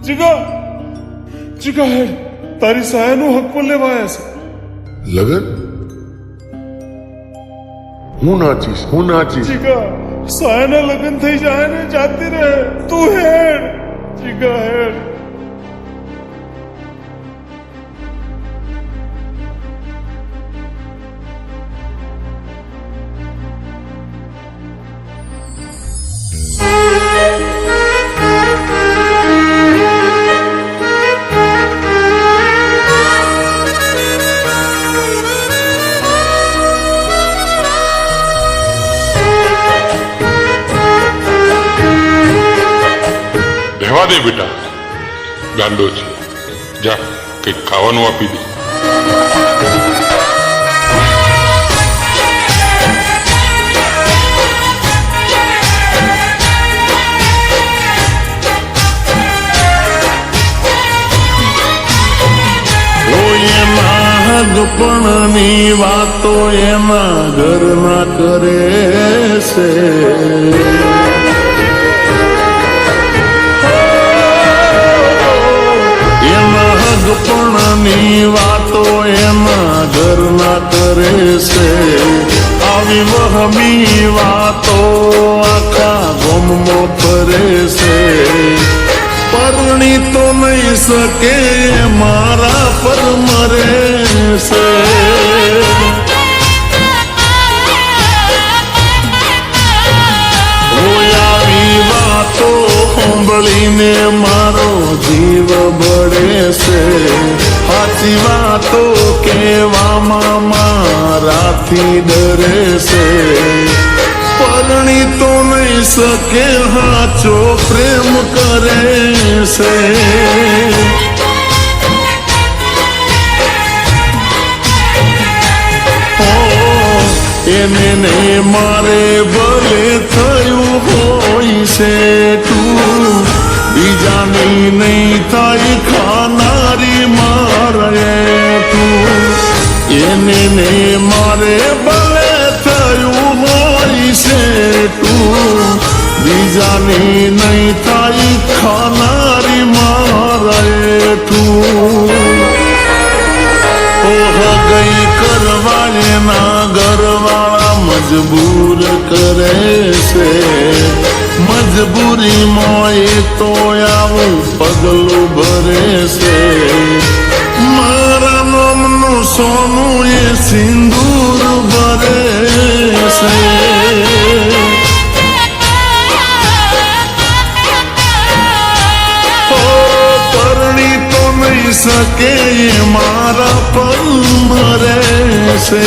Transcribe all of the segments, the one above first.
જીગા જીગા હે તારી સાયાનો હક પર લેવાયા છે. લગન હું નાચીશ જીગા સાયાના લગ્ન થઈ જાય ને જાતી રહે તું હેડ જીગા હેડ. રહેવા દે બેટા, ગાંડો છે. જા કંઈક ખાવાનું આપી દે. ગપણની વાતો એના ઘરમાં કરે છે. એના ગપણની વાતો એના ઘરના કરે છે. આવી વહમી વાતો આખા ગોમમાં ફરે છે. પરણી તો નહીં શકે મારા પર મરે છે. આવી વાતો સાંભળીને મારો જીવ બળે છે. સાચી વાતો કહેવામાં મારાથી ડરે છે. પરણી તો નહીં શકે હાચો પ્રેમ કરે છે. એને ને મારે ભલે થયું હોય છે તું બીજાની નહીં થાય ખાનારી મારે તું. એને ને મારે ભલે થયું હોય છે તું બીજાની નહીં થાય ખાનારી મારે તું. ગઈ કરવા એના ઘરવાળા મજબૂર કરે છે. મજબૂરીમાં એ તો આવું પગલું ભરે છે. મારા નામનું સોનું એ સિંદૂર ભરે છે. શકે મારા પર મરે છે.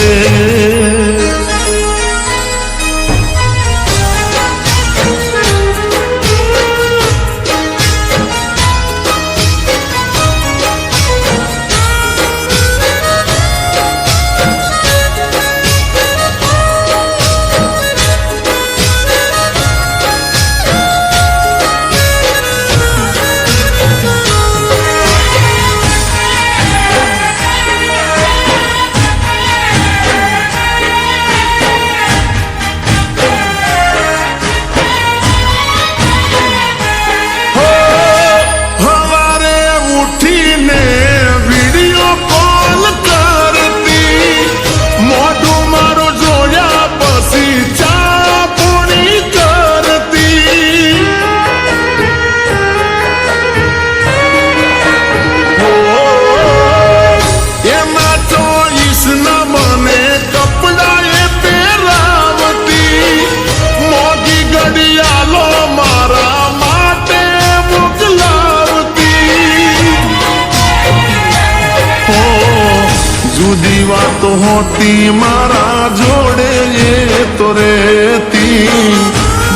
જુદી વાતો હોતી મારા જોડે એ તો રેતી.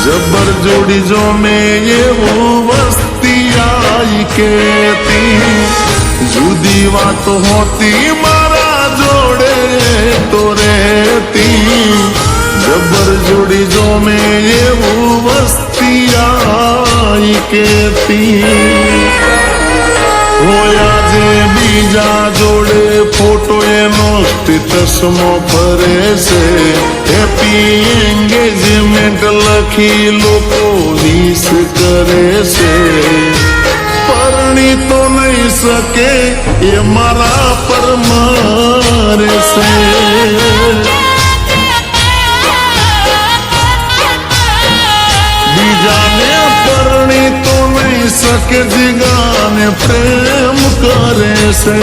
જબર જોડી જો મેં એવું વસ્તી આઈ કેતી. જુદી વાતો હોતી મારા જોડે તો રેતી. જબર જોડી જો મેં એવું વસ્તી આઈ કેતી. હોયા જે બીજા જોડે ફોટો એનો સ્ટેટસમાં ફરે છે. હેપી એન્ગેજમેન્ટ લખી લોકો વિશ કરે છે. પરણી શકે એ મારા પર મરે છે. બીજાને પરણી તો નહીં શકે જીગાને પ્રેમ કરે છે.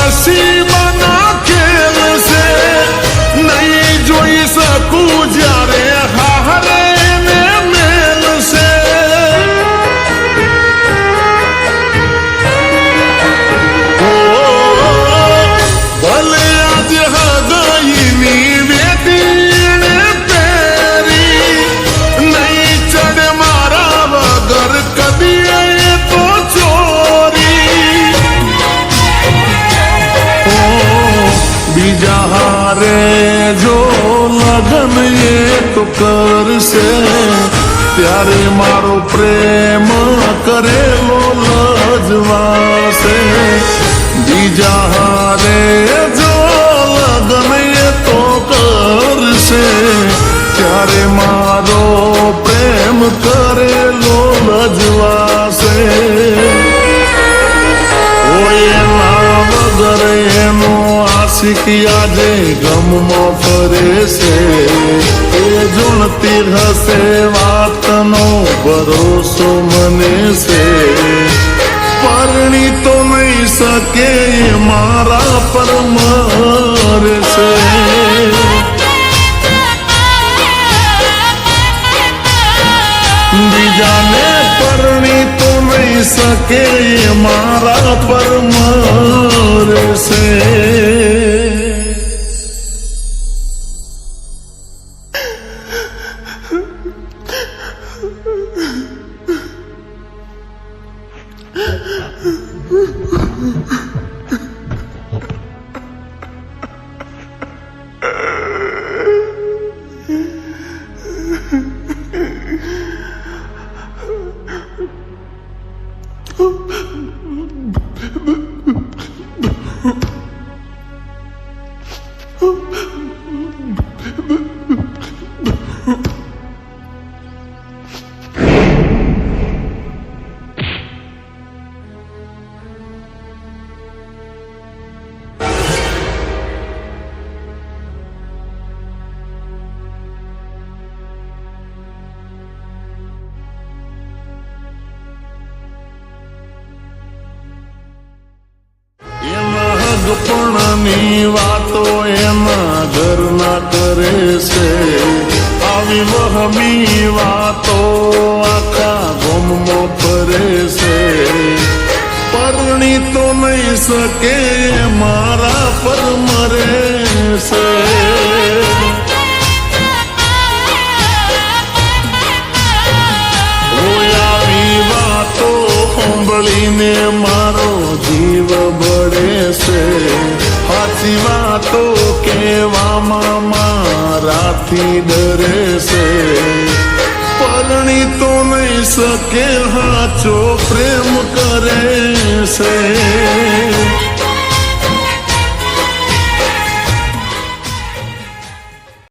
નસીબના ખેલ છે નહીં જોઈ શકું જ્યારે હારે ને મેલ છે. ભલે આજે હગાઈની વેટીને પહેરી નહીં ચડે મારા વગર કદી તો ચોરી. બીજા હારે જો લગન એ તો કરશે ત્યારે મારો પ્રેમ કરેલો લજવાશે. બીજા હારે જો લગન એ તો કરશે ત્યારે મારો પ્રેમ કરેલો લજવાશે. એના વગર એનો આશિક આજે ગમમાં ફરે છે. એ જોણતી હશે વાતનો ભરોસો મને છે. પરણી તો નહીં શકે એ મારા પર મરે છે. બીજાને પરણી તો નહીં શકે એ મારા પર મરે છે. પણની વાતો એના ઘરના કરે છે. આવી વહમી વાતો આખા ગોમમાં ફરે છે. પરણી તો નહીં શકે મારા પર મરે છે. આવી વાતો સાંભળીને મારો જીવ બળે છે. સાચી વાતો કહેવામાં મારાથી ડરે છે. પરણી તો નહીં શકે હાચો પ્રેમ કરે છે.